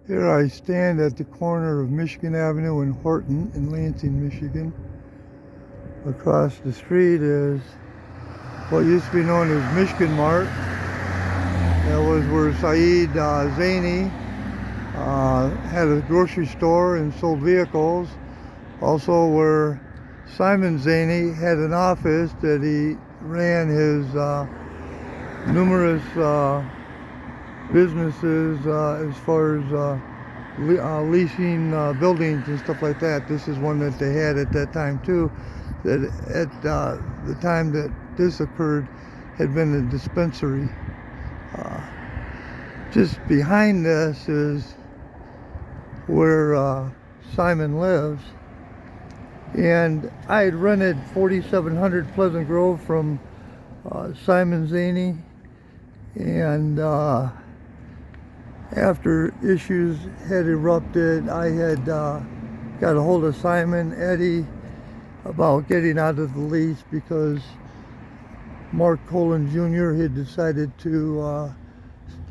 Here I stand at the corner of Michigan Avenue and Horton in Lansing, Michigan. Across the street is what used to be known as Michigan Mart. That was where Saeed Zaini had a grocery store and sold vehicles. Also where Simon Zaini had an office that he ran his numerous businesses as far as leasing buildings and stuff like that. This is one that they had at that time too, that at the time that this occurred had been a dispensary. Just behind this is where Simon lives, and I had rented 4700 Pleasant Grove from Simon Zaini, and after issues had erupted, I had got a hold of Simon Eddie about getting out of the lease because Mark Colin Jr. had decided to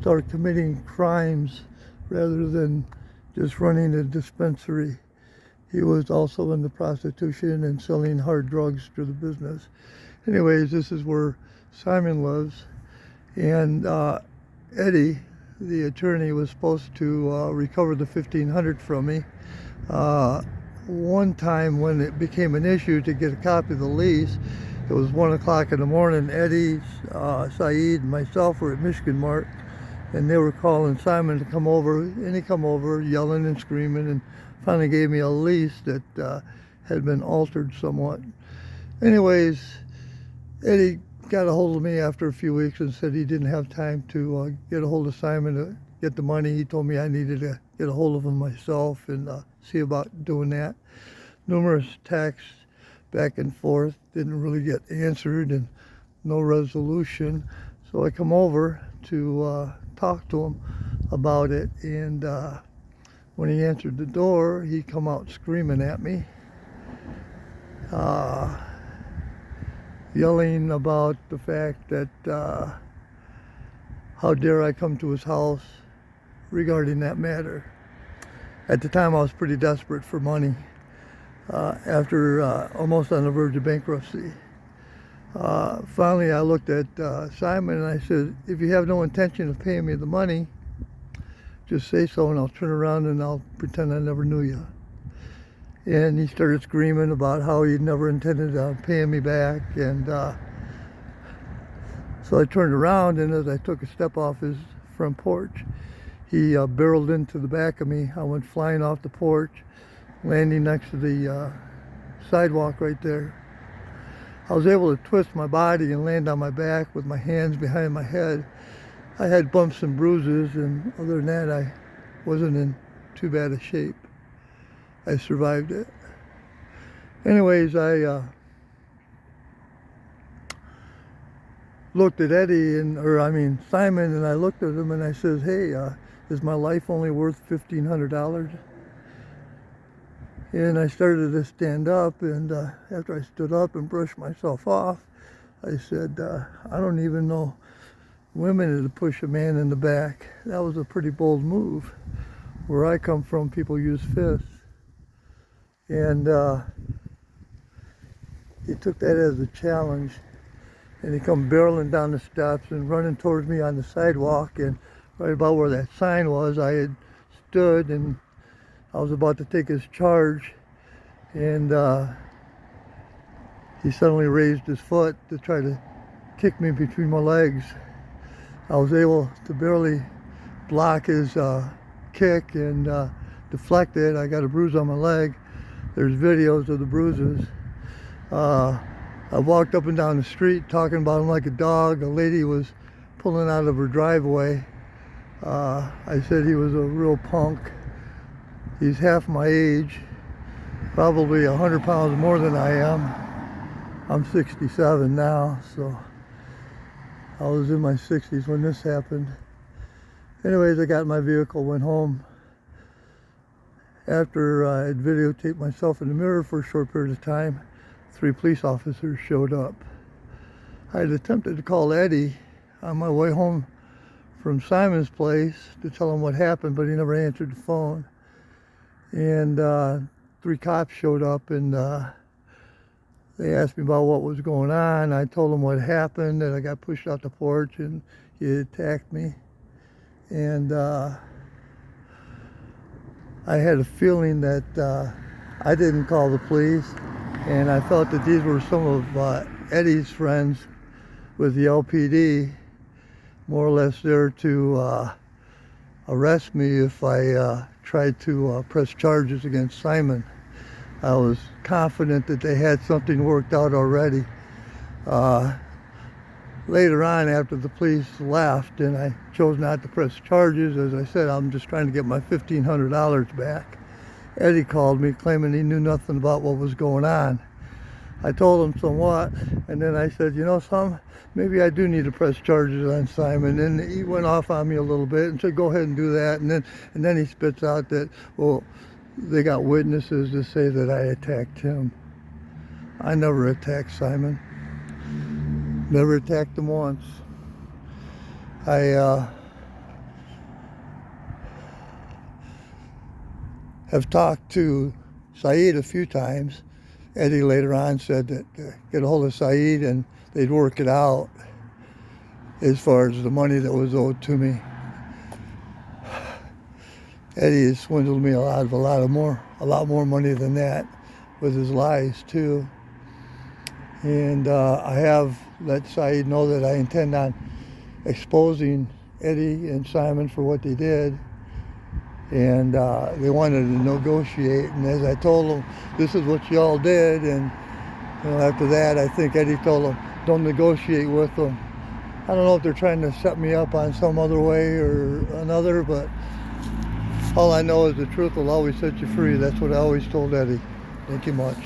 start committing crimes rather than just running a dispensary. He was also into prostitution and selling hard drugs through the business. Anyways, this is where Simon lives, and Eddie, the attorney, was supposed to recover the $1,500 from me. One time when it became an issue to get a copy of the lease, it was 1 o'clock in the morning. Eddie, Saeed, and myself were at Michigan Mart, and they were calling Simon to come over, and he come over yelling and screaming, and finally gave me a lease that had been altered somewhat. Anyways, Eddie got a hold of me after a few weeks and said he didn't have time to get a hold of Simon to get the money. He told me I needed to get a hold of him myself and see about doing that. Numerous texts back and forth didn't really get answered and no resolution. So I come over to talk to him about it, and when he answered the door, he come out screaming at me, yelling about the fact that how dare I come to his house regarding that matter. At the time I was pretty desperate for money after almost on the verge of bankruptcy. Finally I looked at Simon and I said, if you have no intention of paying me the money, just say so and I'll turn around and I'll pretend I never knew you. And he started screaming about how he never intended on paying me back. And so I turned around, and as I took a step off his front porch, he barreled into the back of me. I went flying off the porch, landing next to the sidewalk right there. I was able to twist my body and land on my back with my hands behind my head. I had bumps and bruises, and other than that, I wasn't in too bad a shape. I survived it. Anyways, I looked at Simon, and I looked at him and I says, hey, is my life only worth $1,500? And I started to stand up, and after I stood up and brushed myself off, I said, I don't even know women to push a man in the back. That was a pretty bold move. Where I come from, people use fists. And he took that as a challenge, and he come barreling down the steps and running towards me on the sidewalk, and right about where that sign was, I had stood and I was about to take his charge, and he suddenly raised his foot to try to kick me between my legs. I was able to barely block his kick and deflect it. I got a bruise on my leg. There's videos of the bruises. I walked up and down the street talking about him like a dog. A lady was pulling out of her driveway. I said he was a real punk. He's half my age, probably 100 pounds more than I am. I'm 67 now, so I was in my 60s when this happened. Anyways, I got in my vehicle, went home. After I had videotaped myself in the mirror for a short period of time, 3 police officers showed up. I had attempted to call Eddie on my way home from Simon's place to tell him what happened, but he never answered the phone. And 3 cops showed up, and they asked me about what was going on. I told them what happened, that I got pushed out the porch and he attacked me. And I had a feeling that I didn't call the police, and I felt that these were some of Eddie's friends with the LPD, more or less there to arrest me if I tried to press charges against Simon. I was confident that they had something worked out already. Later on, after the police left and I chose not to press charges, as I said, I'm just trying to get my $1,500 back. Eddie called me claiming he knew nothing about what was going on. I told him somewhat, and then I said, you know something, maybe I do need to press charges on Simon. And he went off on me a little bit and said, go ahead and do that. And then he spits out that, well, they got witnesses to say that I attacked him. I never attacked Simon. Never attacked him once. I have talked to Saeed a few times. Eddie later on said that get a hold of Saeed and they'd work it out as far as the money that was owed to me. Eddie has swindled me a lot more money than that with his lies too. And I have let Saeed know that I intend on exposing Eddie and Simon for what they did. And they wanted to negotiate, and as I told them, this is what y'all did, and after that, I think Eddie told them, don't negotiate with them. I don't know if they're trying to set me up on some other way or another, but all I know is the truth will always set you free. That's what I always told Eddie. Thank you much.